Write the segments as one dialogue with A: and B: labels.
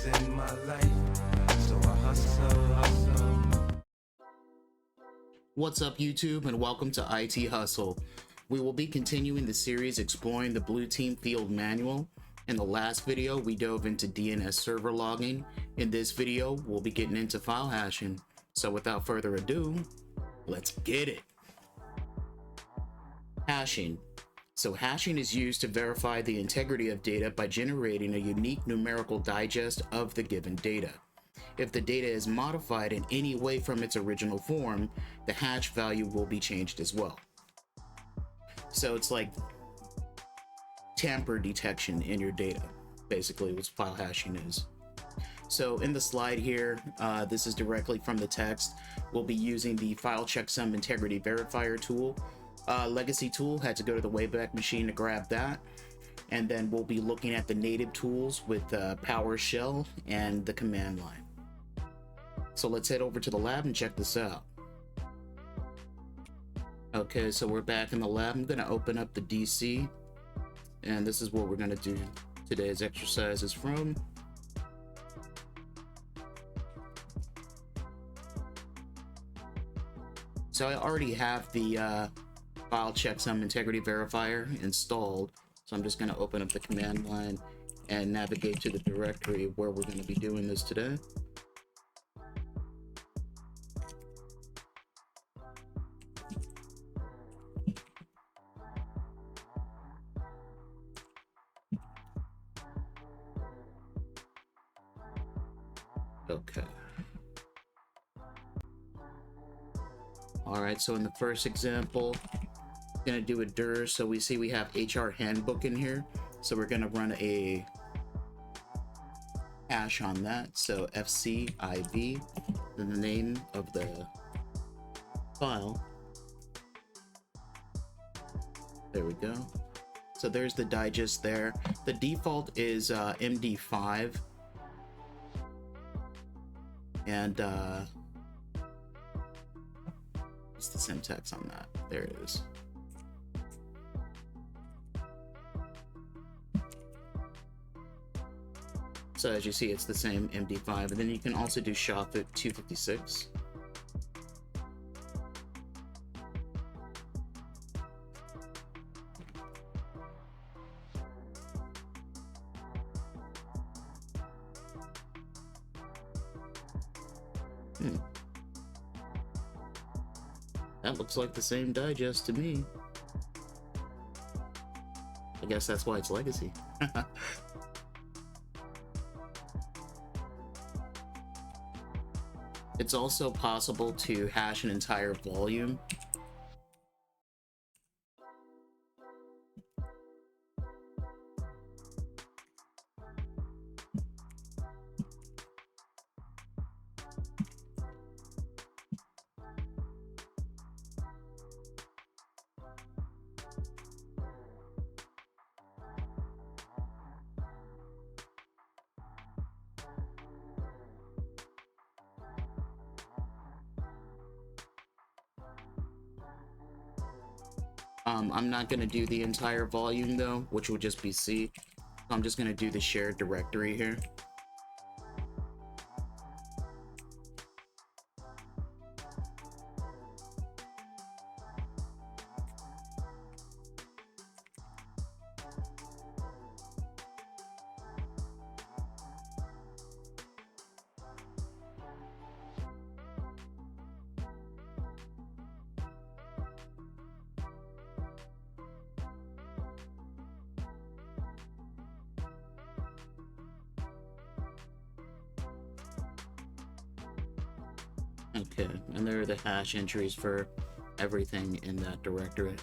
A: is in my life, so I hustle.
B: What's up, YouTube, and welcome to IT Hustle. We will be continuing the series exploring the Blue Team Field Manual. In the last video, we dove into DNS server logging. In this video, we'll be getting into file hashing. So without further ado, let's get it. Hashing. So hashing is used to verify the integrity of data by generating a unique numerical digest of the given data. If the data is modified in any way from its original form, the hash value will be changed as well. So it's like tamper detection in your data, basically what file hashing is. So in the slide here, this is directly from the text. We'll be using the file checksum integrity verifier tool. Legacy tool, had to go to the Wayback Machine to grab that. And then we'll be looking at the native tools with PowerShell and the command line. So let's head over to the lab and check this out. Okay, so we're back in the lab. I'm gonna open up the DC, and this is what we're gonna do today's exercises from. So I already have the file checksum integrity verifier installed, so I'm just going to open up the command line and navigate to the directory where we're going to be doing this today. Okay. Alright, so in the first example, going to do a dir, so we see we have HR handbook in here, so we're going to run a hash on that. So fciv, then the name of the file. There we go. So there's the digest there. The default is MD5, and what's the syntax on that? There it is. So as you see, it's the same MD5, and then you can also do SHA-256. 256. That looks like the same digest to me. I guess that's why it's legacy. It's also possible to hash an entire volume. I'm not going to do the entire volume though, which would just be C. I'm just going to do the shared directory here. Okay, and there are the hash entries for everything in that directory.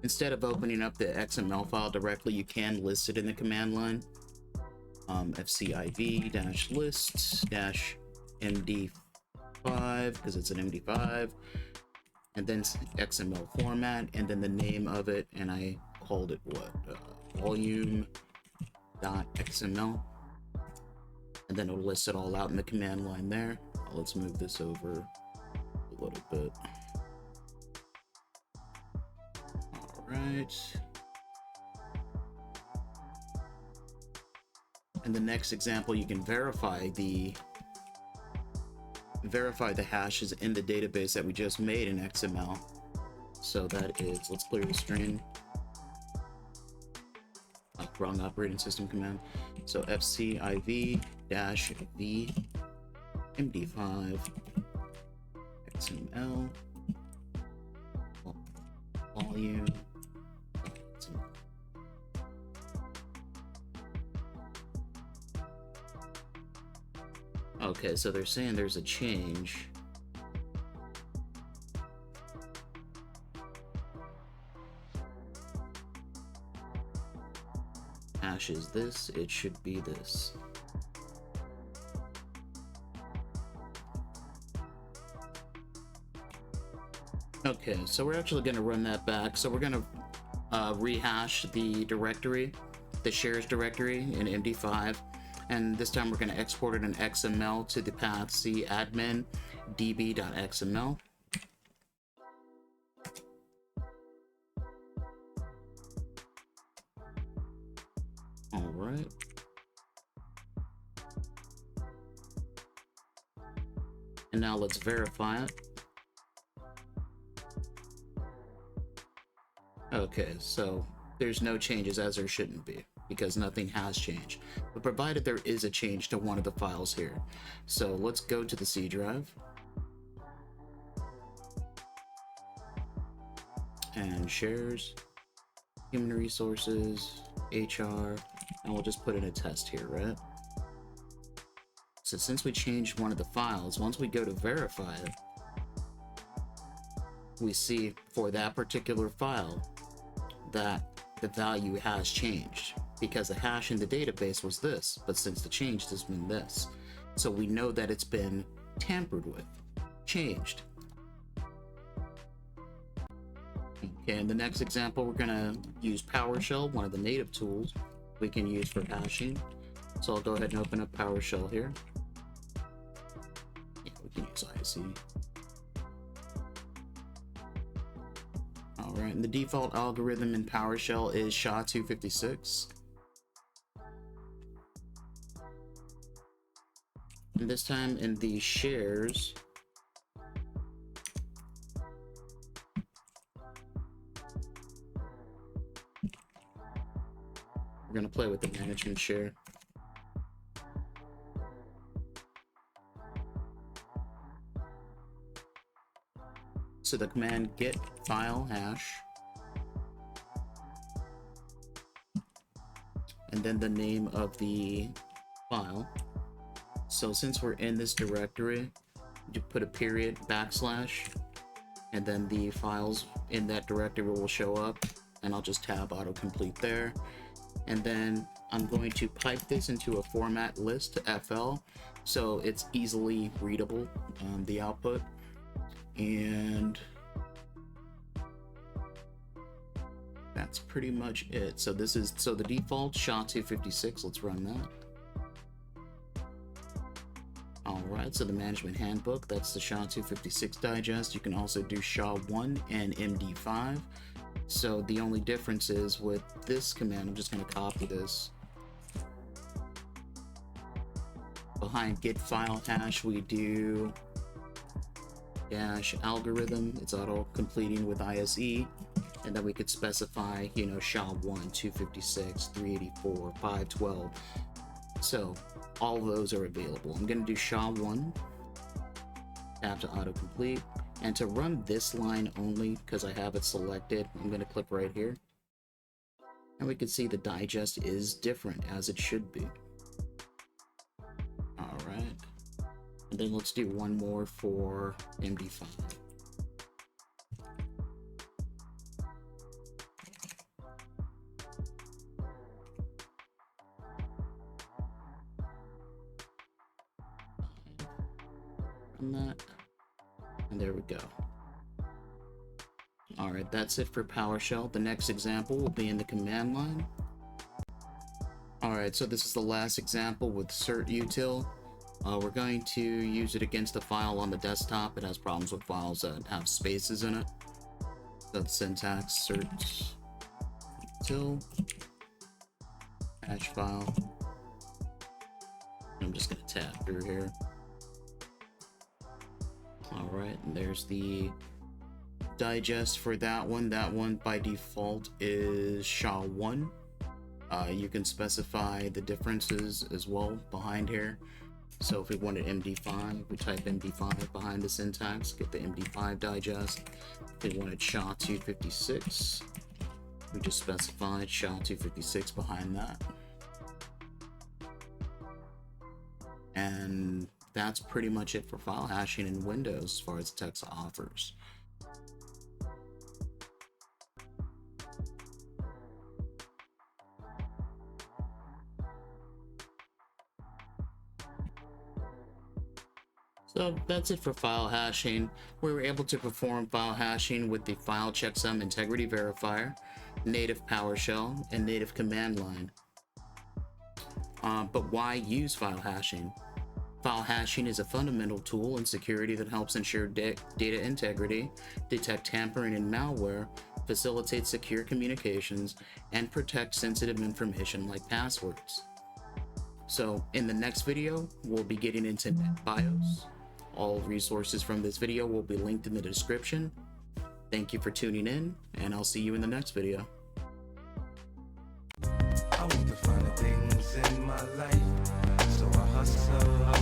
B: Instead of opening up the XML file directly, you can list it in the command line. fciv-list-md5, because it's an MD5, and then XML format, and then the name of it, and I called it what? Volume.xml, and then it'll list it all out in the command line there. Let's move this over a little bit. right. In the next example, you can verify the hashes in the database that we just made in XML. So that is, let's clear the string. Oh, wrong operating system command. So fciv-v md5 xml volume. Okay, so they're saying there's a change. Hash is this, it should be this. Okay, so we're actually going to run that back. So we're going to rehash the directory, the shares directory in MD5. And this time we're going to export it in XML to the path cadmin db.xml. All right. And now let's verify it. Okay, so there's no changes, as there shouldn't be, because nothing has changed, but provided there is a change to one of the files here. So let's go to the C drive and shares, human resources, HR, and we'll just put in a test here, right? So since we changed one of the files, once we go to verify it, we see for that particular file that the value has changed, because the hash in the database was this, but since the change has been this. So we know that it's been tampered with, changed. Okay, in the next example, we're gonna use PowerShell, one of the native tools we can use for hashing. So I'll go ahead and open up PowerShell here. Yeah, we can use ISE. All right, and the default algorithm in PowerShell is SHA-256. And this time in the shares, we're going to play with the management share. So the command get file hash, and then the name of the file. So since we're in this directory, you put a period, backslash, and then the files in that directory will show up, and I'll just tab autocomplete there. And then I'm going to pipe this into a format list to FL, so it's easily readable, the output. And that's pretty much it. So this is, so the default SHA-256, let's run that. All right, so the management handbook, that's the SHA-256 digest. You can also do SHA-1 and MD5. So the only difference is with this command, I'm just going to copy this. Behind get file hash, we do dash algorithm, it's auto completing with ISE, and then we could specify, you know, SHA-1, 256, 384, 512. So all of those are available. I'm going to do SHA-1, tab to autocomplete, and to run this line only, because I have it selected, I'm going to click right here, and we can see the digest is different, as it should be. All right. And then let's do one more for MD5. Run that. And there we go. All right, that's it for PowerShell. The next example will be in the command line. All right, so this is the last example with certutil. We're going to use it against a file on the desktop. It has problems with files that have spaces in it. So the syntax cert still. Hash file. I'm just gonna tab through here. All right, and there's the digest for that one. That one by default is SHA-1. You can specify the differences as well behind here. So if we wanted MD5, we type MD5 behind the syntax, get the MD5 digest. If we wanted SHA-256, we just specified SHA-256 behind that. And that's pretty much it for file hashing in Windows as far as text offers. So that's it for file hashing. We were able to perform file hashing with the file checksum integrity verifier, native PowerShell, and native command line. But why use file hashing? File hashing is a fundamental tool in security that helps ensure data integrity, detect tampering and malware, facilitate secure communications, and protect sensitive information like passwords. So in the next video, we'll be getting into NetBIOS. All resources from this video will be linked in the description. Thank you for tuning in, and I'll see you in the next video.
A: I want to find the things in my life, so I hustle.